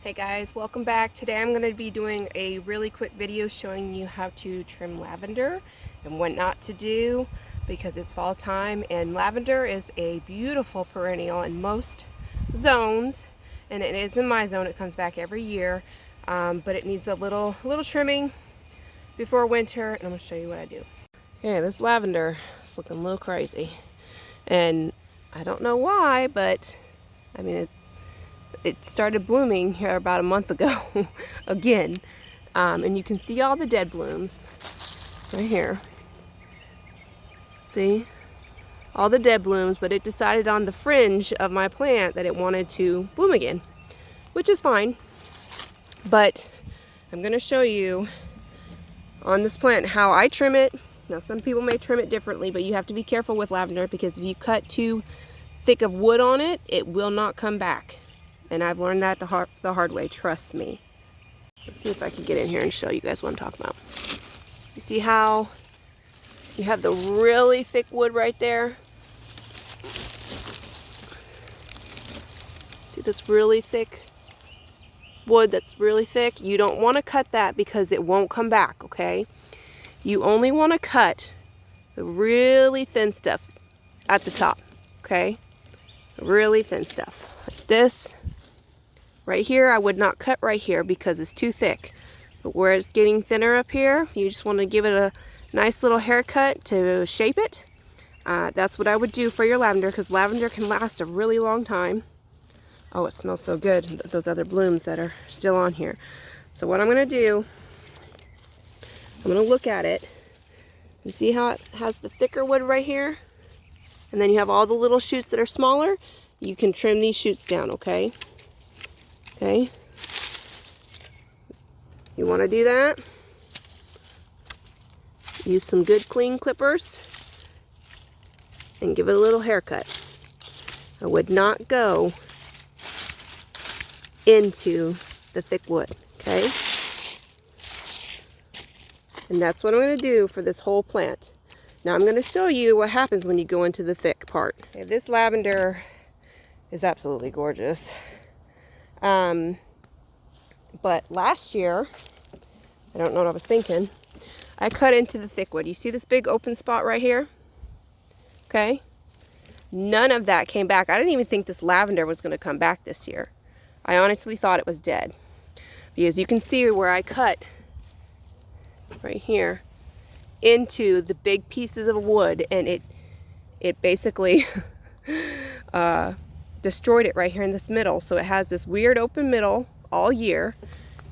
Hey guys, welcome back. Today I'm going to be doing a really quick video showing you how to trim lavender and what not to do because it's fall time, and lavender is a beautiful perennial in most zones, and it is in my zone. It comes back every year, but it needs a little trimming before winter, and I'm going to show you what I do. Okay, this lavender is looking a little crazy, and I don't know why, but I mean it started blooming here about a month ago again, and you can see all the dead blooms right here. See all the dead blooms, but it decided on the fringe of my plant that it wanted to bloom again, which is fine. But I'm going to show you on this plant how I trim it. Now some people may trim it differently, but you have to be careful with lavender because if you cut too thick of wood on it, it will not come back. And I've learned that the hard way, trust me. Let's see if I can get in here and show you guys what I'm talking about. You see how you have the really thick wood right there? See this really thick wood that's really thick? You don't want to cut that because it won't come back, okay? You only want to cut the really thin stuff at the top, okay? Really thin stuff like this. Right here, I would not cut right here because it's too thick. But where it's getting thinner up here, you just want to give it a nice little haircut to shape it. That's what I would do for your lavender, because lavender can last a really long time. Oh, it smells so good, those other blooms that are still on here. So what I'm going to do, I'm going to look at it and see how it has the thicker wood right here. And then you have all the little shoots that are smaller. You can trim these shoots down, okay? Okay, you want to do that? Use some good clean clippers and give it a little haircut. I would not go into the thick wood, okay? And that's what I'm going to do for this whole plant. Now I'm going to show you what happens when you go into the thick part. Okay, this lavender is absolutely gorgeous. But last year, I don't know what I was thinking, I cut into the thick wood. You see this big open spot right here? Okay. None of that came back. I didn't even think this lavender was going to come back this year. I honestly thought it was dead. Because you can see where I cut right here into the big pieces of wood, and it basically destroyed it right here in this middle. So it has this weird open middle all year,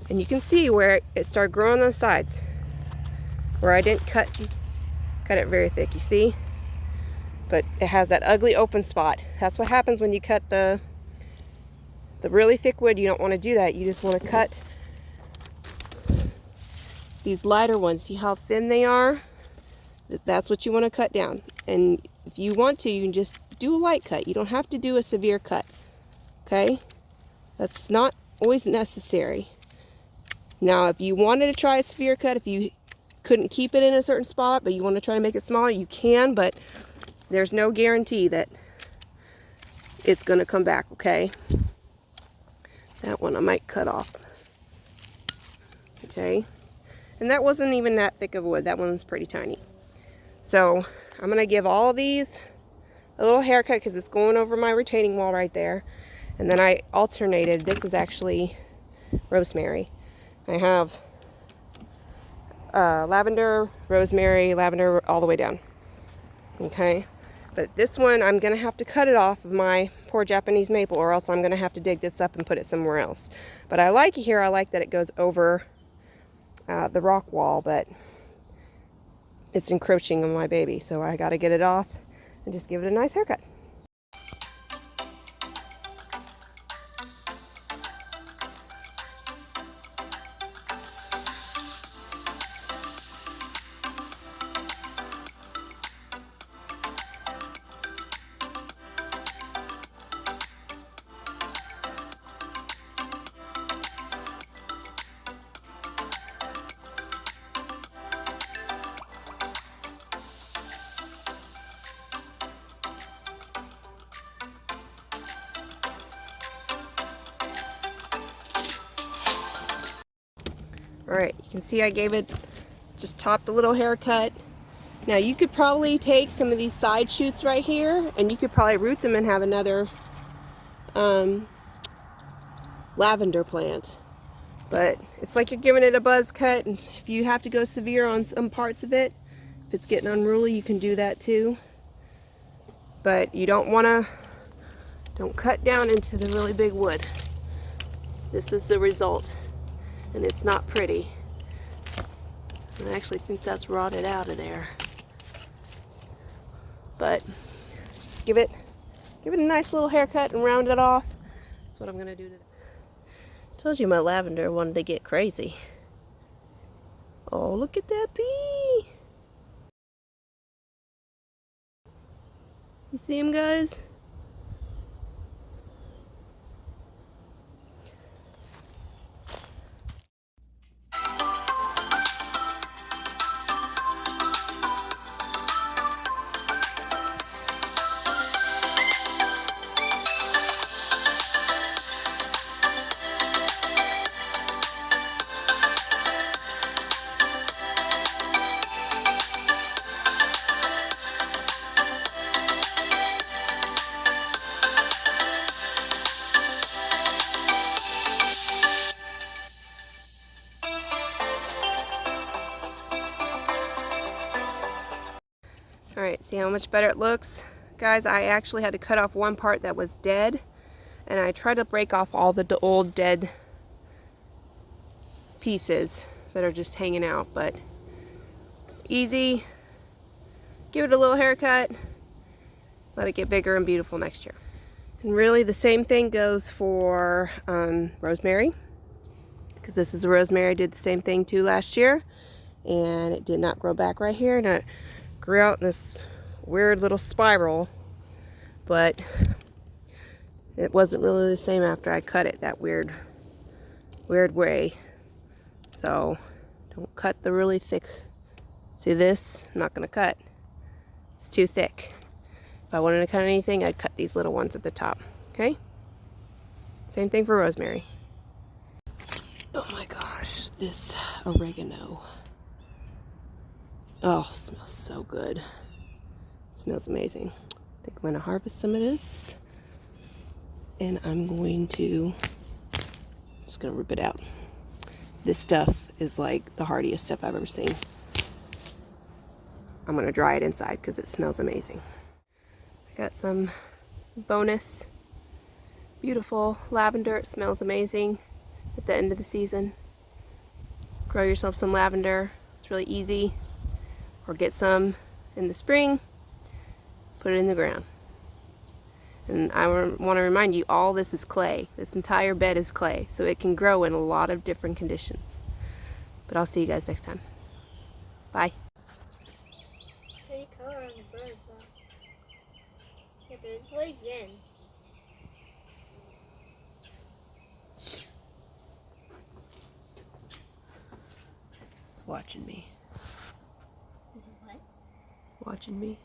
and you can see where it started growing on the sides where I didn't cut it very thick, you see? But it has that ugly open spot. That's what happens when you cut the really thick wood. You don't want to do that. You just want to cut these lighter ones. See how thin they are? That's what you want to cut down. And if you want to, you can just do a light cut. You don't have to do a severe cut, okay? That's not always necessary. Now, if you wanted to try a severe cut, if you couldn't keep it in a certain spot, but you want to try to make it smaller, you can, but there's no guarantee that it's going to come back, okay? That one I might cut off. Okay? And that wasn't even that thick of wood. That one was pretty tiny. So, I'm going to give all these a little haircut because it's going over my retaining wall right there. And then I alternated. This is actually rosemary. I have lavender, rosemary, lavender all the way down. Okay? But this one, I'm going to have to cut it off of my poor Japanese maple, or else I'm going to have to dig this up and put it somewhere else. But I like it here. I like that it goes over the rock wall, but it's encroaching on my baby. So I got to get it off and just give it a nice haircut. Alright, you can see I gave it, just topped a little haircut. Now you could probably take some of these side shoots right here and you could probably root them and have another lavender plant. But it's like you're giving it a buzz cut, and if you have to go severe on some parts of it, if it's getting unruly, you can do that too. But you don't cut down into the really big wood. This is the result, and it's not pretty. I actually think that's rotted out of there. But just give it a nice little haircut and round it off. That's what I'm gonna do today. Told you my lavender wanted to get crazy. Oh, look at that bee! You see him, guys? Alright, see how much better it looks? Guys, I actually had to cut off one part that was dead, and I tried to break off all the old dead pieces that are just hanging out, but easy. Give it a little haircut, let it get bigger and beautiful next year. And really the same thing goes for rosemary, because this is a rosemary I did the same thing too last year, and it did not grow back right here, and it grew out in this weird little spiral, but it wasn't really the same after I cut it that weird way. So don't cut the really thick. See this? I'm not gonna cut. It's too thick. If I wanted to cut anything, I'd cut these little ones at the top. Okay? Same thing for rosemary. Oh my gosh, this oregano. Oh, it smells so good. It smells amazing. I think I'm going to harvest some of this. And I'm just going to rip it out. This stuff is like the hardiest stuff I've ever seen. I'm going to dry it inside because it smells amazing. I got some bonus beautiful lavender. It smells amazing at the end of the season. Grow yourself some lavender. It's really easy. Or get some in the spring, put it in the ground. And I want to remind you, all this is clay. This entire bed is clay, so it can grow in a lot of different conditions. But I'll see you guys next time. Bye. Pretty color on the bird, though. Yeah, but its legs in. It's watching me. Is it what? It's watching me.